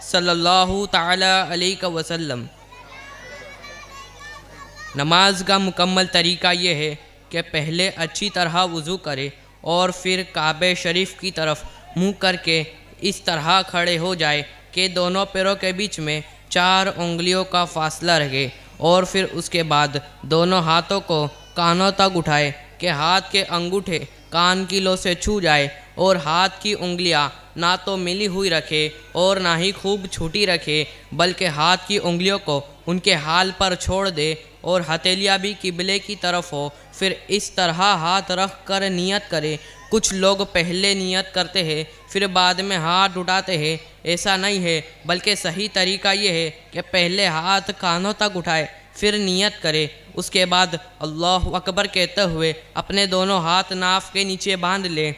صلی اللہ تعالی علیہ وسلم۔ نماز کا مکمل طریقہ یہ ہے کہ پہلے اچھی طرح وضو کرے اور پھر کعبہ شریف کی طرف منہ کر کے اس طرح کھڑے ہو جائے کہ دونوں پیروں کے بیچ میں 4 انگلیوں کا فاصلہ رہے، اور پھر اس کے بعد دونوں ہاتھوں کو کانوں تک اٹھائے کہ ہاتھ کے انگوٹھے کان کی لو سے چھو جائے، اور ہاتھ کی انگلیاں نہ تو ملی ہوئی رکھے اور نہ ہی خوب چھوٹی رکھے، بلکہ ہاتھ کی انگلیوں کو ان کے حال پر چھوڑ دے اور ہتھیلیاں بھی قبلے کی طرف ہو۔ پھر اس طرح ہاتھ رکھ کر نیت کرے۔ کچھ لوگ پہلے نیت کرتے ہیں پھر بعد میں ہاتھ اٹھاتے ہیں، ایسا نہیں ہے، بلکہ صحیح طریقہ یہ ہے کہ پہلے ہاتھ کانوں تک اٹھائے پھر نیت کرے، اس کے بعد اللہ اکبر کہتے ہوئے اپنے دونوں ہاتھ ناف کے نیچے باندھ لے۔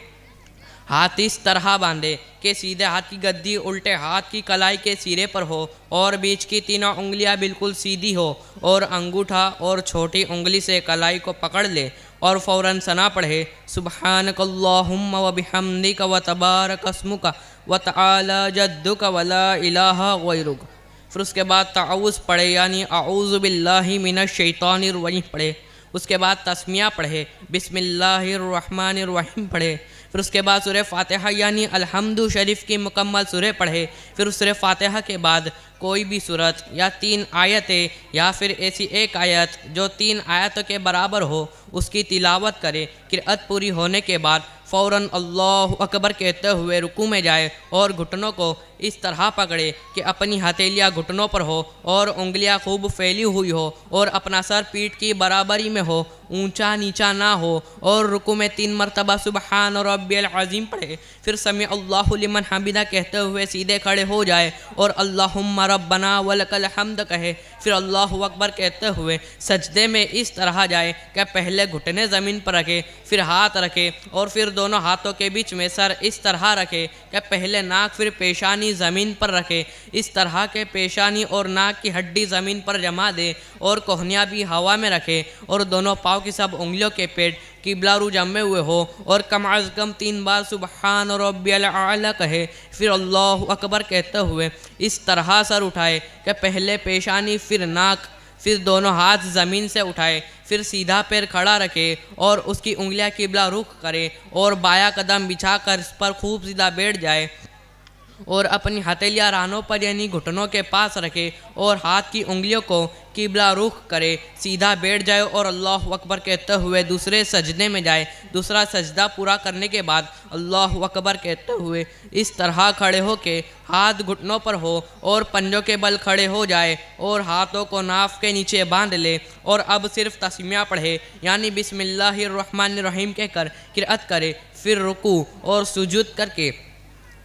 ہاتھ اس طرح باندھے کہ سیدھے ہاتھ کی گدی الٹے ہاتھ کی کلائی کے سرے پر ہو اور بیچ کی تینوں انگلیاں بالکل سیدھی ہو، اور انگوٹھا اور چھوٹی انگلی سے کلائی کو پکڑ لے اور فوراً ثنا پڑھے، سبحانک اللہم و بحمدک و تبارک اسمک و تعالی جدک و لا الہ غیرک۔ پھر اس کے بعد تعوذ پڑھے، یعنی اعوذ باللہ من الشیطان الرجیم پڑھے۔ اس کے بعد تسمیہ پڑھے، بسم اللہ الرحمن الرحیم پڑھے۔ پھر اس کے بعد سورہ فاتحہ یعنی الحمد شریف کی مکمل سورہ پڑھے۔ پھر اس سورہ فاتحہ کے بعد کوئی بھی سورت یا 3 آیتیں یا پھر ایسی ایک آیت جو 3 آیتوں کے برابر ہو اس کی تلاوت کرے۔ قرأت پوری ہونے کے بعد فوراً اللہ اکبر کہتے ہوئے رکوع میں جائے اور گھٹنوں کو اس طرح پکڑے کہ اپنی ہتھیلیاں گھٹنوں پر ہو اور انگلیاں خوب پھیلی ہوئی ہو، اور اپنا سر پیٹھ کی برابری میں ہو، اونچا نیچا نہ ہو، اور رکوع میں 3 مرتبہ سبحان ربی العظیم پڑھے۔ پھر سمع اللہ لمن حمدہ کہتے ہوئے سیدھے کھڑے ہو جائے اور اللہم ربنا ولک الحمد کہے۔ پھر اللہ اکبر کہتے ہوئے سجدے میں اس طرح جائے کہ پہلے گھٹنے زمین پر رکھے، پھر ہاتھ رکھے، اور پھر دونوں ہاتھوں کے بیچ میں سر اس طرح رکھے کہ پہلے ناک پھر پیشانی زمین پر رکھے، اس طرح کے پیشانی اور ناک کی ہڈی زمین پر جما دے اور کوہنیاں بھی ہوا میں رکھے، اور دونوں پاؤں کی سب انگلیوں کے پیٹ قبلہ رو جمے ہوئے ہو، اور کم از کم 3 بار سبحان ربی الاعلی کہے۔ پھر اللہ اکبر کہتے ہوئے اس طرح سر اٹھائے کہ پہلے پیشانی پھر ناک، پھر دونوں ہاتھ زمین سے اٹھائے، پھر سیدھا پیر کھڑا رکھے اور اس کی انگلیاں قبلہ رخ کرے، اور بایاں قدم بچھا کر اس پر خوب سیدھا بیٹھ جائے، اور اپنی ہتھیلیاں رانوں پر یعنی گھٹنوں کے پاس رکھے اور ہاتھ کی انگلیوں کو قبلہ رخ کرے، سیدھا بیٹھ جائے اور اللہ اکبر کہتے ہوئے دوسرے سجدے میں جائے۔ دوسرا سجدہ پورا کرنے کے بعد اللہ اکبر کہتے ہوئے اس طرح کھڑے ہو کے ہاتھ گھٹنوں پر ہو اور پنجوں کے بل کھڑے ہو جائے اور ہاتھوں کو ناف کے نیچے باندھ لے، اور اب صرف تسمیہ پڑھے، یعنی بسم اللہ الرحمن الرحیم کہہ کر قرأت کرے، پھر رکوع اور سجود کر کے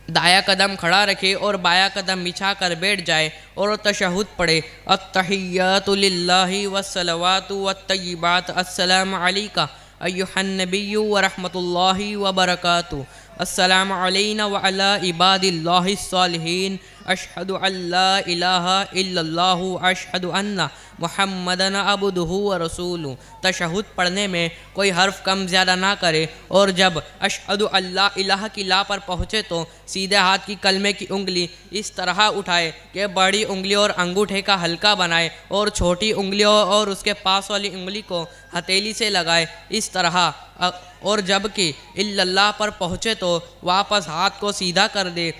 دایاں قدم کھڑا رکھے اور بایاں قدم بچھا کر بیٹھ جائے اور تشہد پڑھے، التحیات للہ والصلوات والطیبات، السلام علیکہ ایہا النبی ورحمۃ اللہ وبرکاتہ، السلام علینا وعلی عباد اللہ الصالحین، اشہد ان لا الہ الا اللہ، اشہد ان محمدن عبدہ ورسولہ۔ تشہد پڑھنے میں کوئی حرف کم زیادہ نہ کرے، اور جب اشہد ان لا الہ کی لا پر پہنچے تو سیدھے ہاتھ کی کلمے کی انگلی اس طرح اٹھائے کہ بڑی انگلی اور انگوٹھے کا حلقہ بنائے، اور چھوٹی انگلیوں اور اس کے پاس والی انگلی کو ہتھیلی سے لگائے اس طرح، اور جب کہ الا اللہ پر پہنچے تو واپس ہاتھ کو سیدھا کر دے۔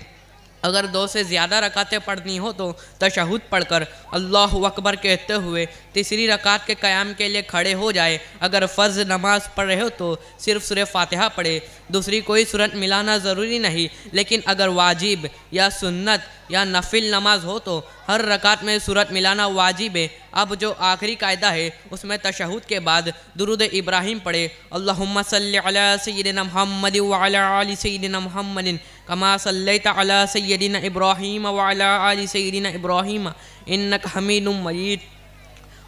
اگر 2 سے زیادہ رکعتیں پڑھنی ہو تو تشہد پڑھ کر اللہ اکبر کہتے ہوئے تیسری رکعت کے قیام کے لیے کھڑے ہو جائے۔ اگر فرض نماز پڑھ رہے ہو تو صرف سورہ فاتحہ پڑھے، دوسری کوئی سورت ملانا ضروری نہیں، لیکن اگر واجب یا سنت یا نفل نماز ہو تو ہر رکعت میں سورت ملانا واجب ہے۔ اب جو آخری قاعدہ ہے اس میں تشہد کے بعد درود ابراہیم پڑھے، اللہم صلی علی سیدنا محمد وعلی آل سیدنا محمد کما صلیت علی سیدنا ابراہیم وعلی آل سیدنا ابراہیم انک حمید مجید،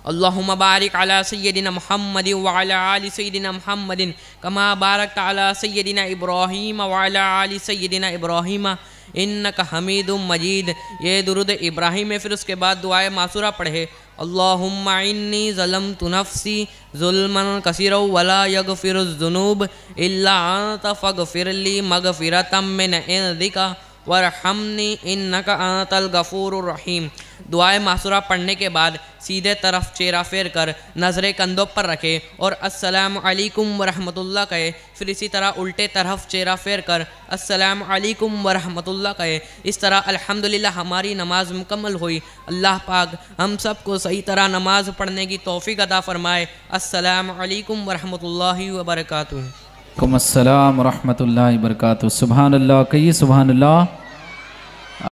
اللہم بارک علی سیدنا محمد وعلی آل سیدنا محمد کما بارکت علی سیدنا ابراہیم وعلی آل سیدنا ابراہیم انک حمید مجید۔ یہ درود ابراہیم ہے۔ پھر اس کے بعد دعائے معصورہ پڑھے، اللہم انی ظلمت نفسی ظلما کثیرا ولا یغفر الذنوب الا انت فاغفر لی مغفرۃ من عندک وارحمنی انک انت الغفور الرحیم۔ دعائے معصورہ پڑھنے کے بعد سیدھے طرف چہرہ پھیر کر نظریں کندھوں پر رکھے اور السلام علیکم ورحمۃ اللہ کہے، پھر اسی طرح الٹے طرف چہرہ پھیر کر السلام علیکم ورحمۃ اللہ کہے۔ اس طرح الحمدللہ ہماری نماز مکمل ہوئی۔ اللہ پاک ہم سب کو صحیح طرح نماز پڑھنے کی توفیق عطا فرمائے۔ السلام علیکم ورحمۃ اللہ وبرکاتہ۔ وعلیکم السلام ورحمۃ اللہ وبرکاتہ۔ سبحان اللہ، کہیے سبحان اللہ۔